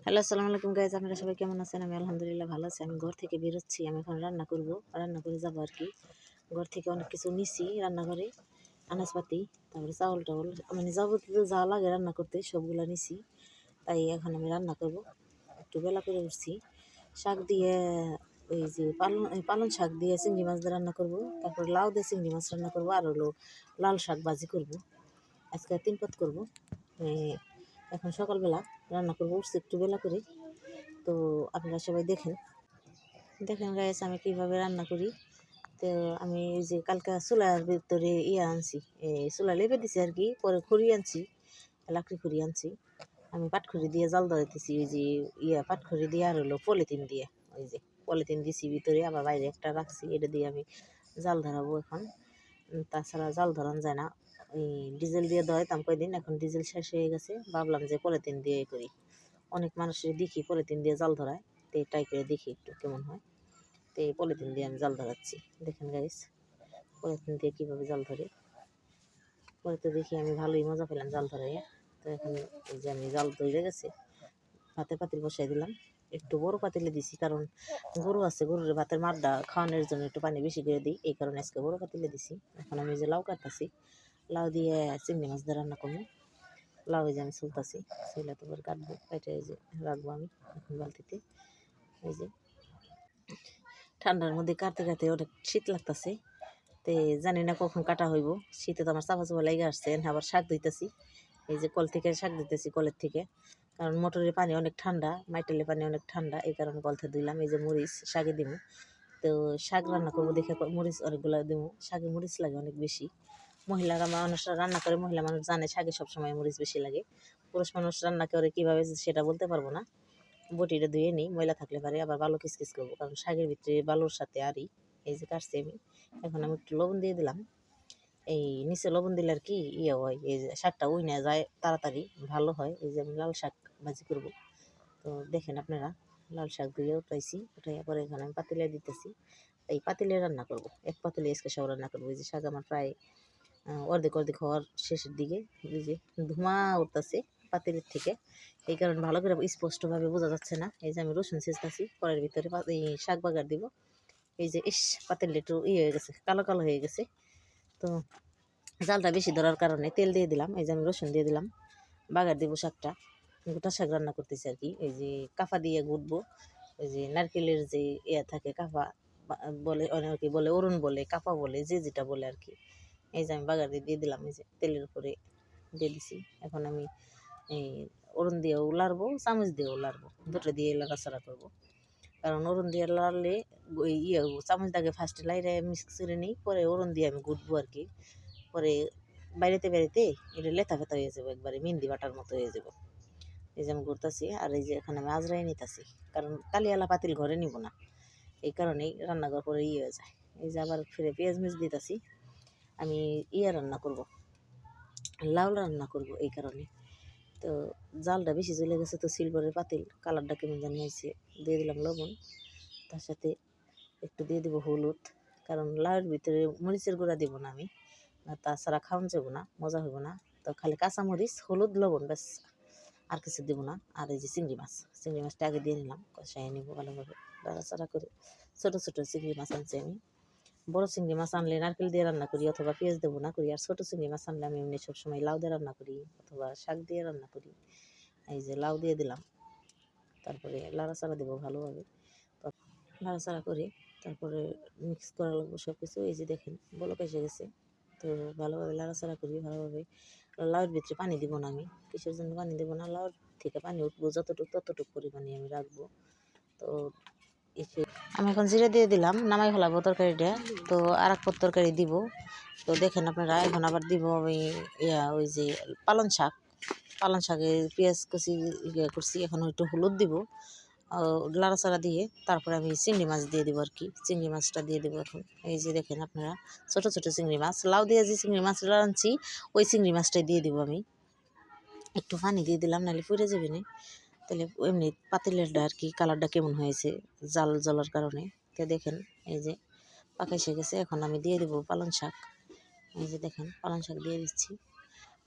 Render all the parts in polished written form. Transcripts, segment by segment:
Hello, আসসালামু আলাইকুম guys. আপনারা সবাই কেমন আছেন? আমি আলহামদুলিল্লাহ ভালো আছি। আমি ঘর থেকে বেরোচ্ছি। আমি এখন রান্না করব, রান্না করে যাবো আর কি। ঘর থেকে অনেক কিছু নিছি রান্নাঘরে, আনাজপাতি, তারপরে চাউল টাউল, মানে যাবতীয় যা লাগে রান্না করতে সবগুলা নিছি। তাই এখন আমি রান্না করব। একটু বেলা করে উঠছি। শাক দিয়ে ওই যে পালং শাক দিয়ে চিংড়ি মাছ দিয়ে রান্না করব, তারপর লাউ দিয়ে চিংড়ি মাছ রান্না করব, আর হলো লাল শাক ভাজি করব। আজকে 3 পদ করব। এখন সকালবেলা রান্না করবো, উঠছি একটু বেলা করে। তো আপনারা সবাই দেখেন দেখেন গাইস আমি কিভাবে রান্না করি। তো আমি ওই যে কালকে চুলার ভিতরে আনছি, চুলা লেপে দিছি আর কি, পরে খড়ি আনছি, লাকড়ি খড়ি আনছি। আমি পাটখড়ি দিয়ে জাল ধরাইতেছি, ওই যে পাটখড়ি দিয়ে আর হলো পলিথিন দিয়ে, ওই যে পলিথিন দিছি ভিতরে, আবার বাইরে একটা রাখছি, এটা দিয়ে আমি জাল ধরাবো এখন। তাছাড়া জাল ধরান যায় না। ওই ডিজেল দিয়ে ধরাইতাম কয়দিন, এখন ডিজেল শেষ হয়ে গেছে, ভাবলাম যে পলিথিন দিয়ে করি। অনেক মানুষের দেখি পলিথিন দিয়ে জাল ধরায়, তো ট্রাই করে দেখি একটু কেমন হয়। তো এই পলিথিন দিয়ে আমি জাল ধরাচ্ছি। দেখেন গাইস পলিথিন দিয়ে কীভাবে জাল ধরে, পরে তো দেখি আমি ভালোই মজা পেলাম জাল ধরাইয়া। তো এখন এই যে আমি জাল ধরে গেছে, ভাতের পাতিল বসাই দিলাম। একটু বড় পাতিলে দিছি, কারণ গরু আছে, গরুর ভাতের মারটা খাওয়ানোর জন্য একটু পানি বেশি করে দিই, এই কারণে আজকে বড় পাতিলে দিছি। এখন আমি যে লাউ কাটতেছি, লাউ দিয়ে চিংড়ি মাছ দিয়ে রান্না করবো। লাউ যে আমি চুলতাছি, চুলে তো করে কাটবো, কেটে এই যে রাখবো আমি এখন বালতিতে। এই যে ঠান্ডার মধ্যে কাটতে কাটতে অনেক শীত লাগতেছে, তো জানি না কখন কাটা হইব। শীতে তো আমার চাপা চাপা লেগে আসছে। আবার শাক দিতেছি, এই যে কল থেকে শাক দিতেছি, কলের থেকে, কারণ মোটরের পানি অনেক ঠান্ডা, মাইটেলের পানি অনেক ঠান্ডা, এই কারণে কল থেকে দিলাম। এই যে মরিচ শাকে দিব, তো শাক রান্না করবো দেখে মরিচ অনেকগুলো দিব। শাকে মরিচ লাগে অনেক বেশি। মহিলারা মানুষরা রান্না করে, মহিলা মানুষ জানে শাকে সবসময় মরিচ বেশি লাগে। পুরুষ মানুষ রান্না করে কীভাবে সেটা বলতে পারবো না। বটিটা ধুয়ে নিই, ময়লা থাকলে পারে, আবার ভালো কিসকিস করবো, কারণ শাকের ভিতরে বালুর সাথে আরই। এই যে কাটছি আমি, এখন আমি একটু লবণ দিয়ে দিলাম। এই নিচে লবণ দিলে আর কি হয়, এই যে শাকটা উইনা যায় তাড়াতাড়ি, ভালো হয়। এই যে আমি লাল শাক ভাজি করব। তো দেখেন আপনারা, লাল শাক দিয়ে উঠাইছি, উঠাইয়া পরে এখানে আমি পাতিলে দিতেছি। এই পাতিলে রান্না করব, এক পাতিলে আজকে সব রান্না করবো। এই যে শাক আমার প্রায় অর্ধেক অর্ধেক হওয়ার শেষের দিকে, এই যে ধোঁয়া উঠতেছে পাতিলের থেকে, এই কারণে ভালো করে স্পষ্টভাবে বোঝা যাচ্ছে না। এই যে আমি রসুন ছেঁচতেছি কড়াইয়ের ভিতরে, এই শাক বাগার দিব। এই যে পাতিল একটু হয়ে গেছে, কালো কালো হয়ে গেছে। তো জালটা বেশি ধরার কারণে তেল দিয়ে দিলাম। এই যে আমি রসুন দিয়ে দিলাম, বাগার দিব শাকটা, গোটা শাক রান্না করতেছি আর কি। এই যে কাফা দিয়ে গুটবো, ওই যে নারকেলের যে থাকে কাফা বলে, অনেকে বলে অরুণ বলে, কাপা বলে, যে যেটা বলে আর কি। এই যে আমি বাগার দিয়ে দিলাম, এই যে তেলের উপরে দিয়ে দিছি। এখন আমি এই অরুণ দিয়েও লাড়বো, চামচ দিয়েও লাড়বো, দুটো দিয়ে লাড়াচাড়া করবো। কারণ অরুণ দিয়ে লাড়লে ওই চামচ দাগে ফার্স্টে লাইরে মিক্স করে নিই, পরে অরুণ দিয়ে আমি গুটবো আর কি। পরে বাইরেতে বাইরেতে এটা লেথা ফেতা হয়ে যাবো, একবারে মেহেন্দি বাটার মতো হয়ে যাবো। এই যে আমি ঘুরতেছি, আর এই যে এখানে আমি আজরাই নিতেছি, কারণ কালিয়ালা পাতিল ঘরে নিব না, এই কারণেই রান্নাঘর পরে হয়ে যায়। এই যে আবার ফিরে পেঁয়াজ মিচ দিতেছি, আমি রান্না করব, লাউ রান্না করব, এই কারণে। তো জালটা বেশি জ্বলে গেছে, তো সিলভারের পাতিল কালারটা কেমন জানি হয়েছে। দিয়ে দিলাম লবণ, তার সাথে একটু দিয়ে দেবো হলুদ, কারণ লাউয়ের ভিতরে মরিচের গুঁড়া দেবো না আমি, তাছাড়া খাওয়ান যাবো না, মজা হইব না। তো খালি কাঁচামরিচ, হলুদ, লবণ, ব্যাস, আর কিছু দেবো না। আর এই যে চিংড়ি মাছটা আগে দিয়ে নিলাম, কষাই নিব ভালোভাবে, নাড়াচাড়া করে। ছোটো ছোটো চিংড়ি মাছ আনছি আমি। বড় চিংড়ি মাছ আনলে নারকেল দিয়ে রান্না করি, অথবা পেঁয়াজ দেবো না করি। আর ছোটো চিংড়ি মাছ আনলে আমি এমনি সবসময় লাউ দিয়ে রান্না করি, অথবা শাক দিয়ে রান্না করি। এই যে লাউ দিয়ে দিলাম, তারপরে নাড়াচাড়া দেবো ভালোভাবে, নাড়াচাড়া করে তারপরে মিক্স করা লাগবো সব কিছু। এই যে দেখেন বলক এসে গেছে, তো ভালোভাবে নাড়াচাড়া করি ভালোভাবে। লাউয়ের ভিতরে পানি দিব না আমি, কিসের জন্য পানি দেবো না, লাউর থেকে পানি উঠবো যতটুকু ততটুকু পরিমাণে আমি রাখবো। তো আমি এখন জিরে দিয়ে দিলাম, নামাই ফেলাবো তরকারিটা। তো আর এক পদ তরকারি দিব, তো দেখেন আপনারা। এখন আবার দিব আমি ওই যে পালং শাকে পেঁয়াজ কুচি করছি, এখন একটু হলুদ দিব, লাড়াচাড়া দিয়ে তারপরে আমি চিংড়ি মাছ দিয়ে দেবো আর কি। চিংড়ি মাছটা দিয়ে দেবো এখন। এই যে দেখেন আপনারা, ছোটো ছোটো চিংড়ি মাছ, লাউ দিয়ে যে চিংড়ি মাছটা রাঁধছি ওই চিংড়ি মাছটাই দিয়ে দেবো আমি। একটু পানি দিয়ে দিলাম, নাহলে পুড়ে যাবে না। তাহলে এমনি পাতিলেরটা আর কি কালারটা কেমন হয়েছে জাল জ্বলার কারণে। তো দেখেন এই যে পাকাইসে গেছে। এখন আমি দিয়ে দেবো পালং শাক। এই যে দেখেন পালং শাক দিয়ে দিচ্ছি।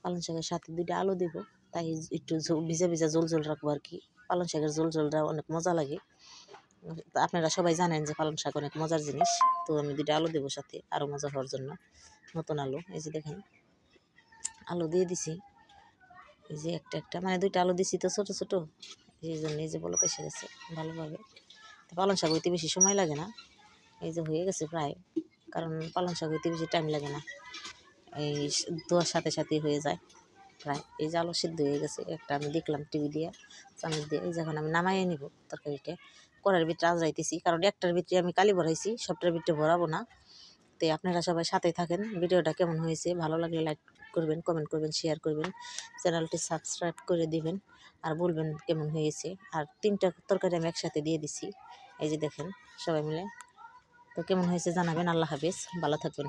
পালং শাকের সাথে 2টা আলু দেবো, তাই একটু ভিজা ভিজা ঝোল ঝোল রাখবো আর কি। পালং শাকের ঝোলটা অনেক মজা লাগে। তা আপনারা সবাই জানেন যে পালং শাক অনেক মজার জিনিস। তো আমি 2টা আলু দেবো সাথে আরও মজা হওয়ার জন্য। নতুন আলু, এই যে দেখেন আলু দিয়ে দিছি, এই যে একটা মানে 2টা আলু দিছি তো ছোটো ছোটো, এই জন্য এই যে বলক এসে গেছে ভালোভাবে। তো পালং শাক হইতে বেশি সময় লাগে না, এই যে হয়ে গেছে প্রায়, কারণ পালং শাক হইতে বেশি টাইম লাগে না, এই ধোয়ার সাথে সাথেই হয়ে যায় প্রায়। এই যে আলু সিদ্ধ হয়ে গেছে, একটা আমি দেখলাম টিভি দিয়ে চামচ দিয়ে। এই যখন আমি নামাইয়ে নিব তরকারিটা, কড়ার ভিতরে আজরাইতেছি, কারণ একটার ভিতরে আমি কালি ভরাইছি, সবটার ভিতরে ভরাবো না। তো আপনারা সবাই সাথেই থাকেন। ভিডিওটা কেমন হয়েছে, ভালো লাগলে লাইক করবেন, কমেন্ট করবেন, শেয়ার করবেন, চ্যানেলটি সাবস্ক্রাইব করে দিবেন, আর বলবেন কেমন হয়েছে। আর 3টা তরকারি আমি একসাথে দিয়ে দিছি, এই যে দেখেন সবাই মিলে। তো কেমন হয়েছে জানাবেন। আল্লাহ হাফেজ, ভালো থাকবেন।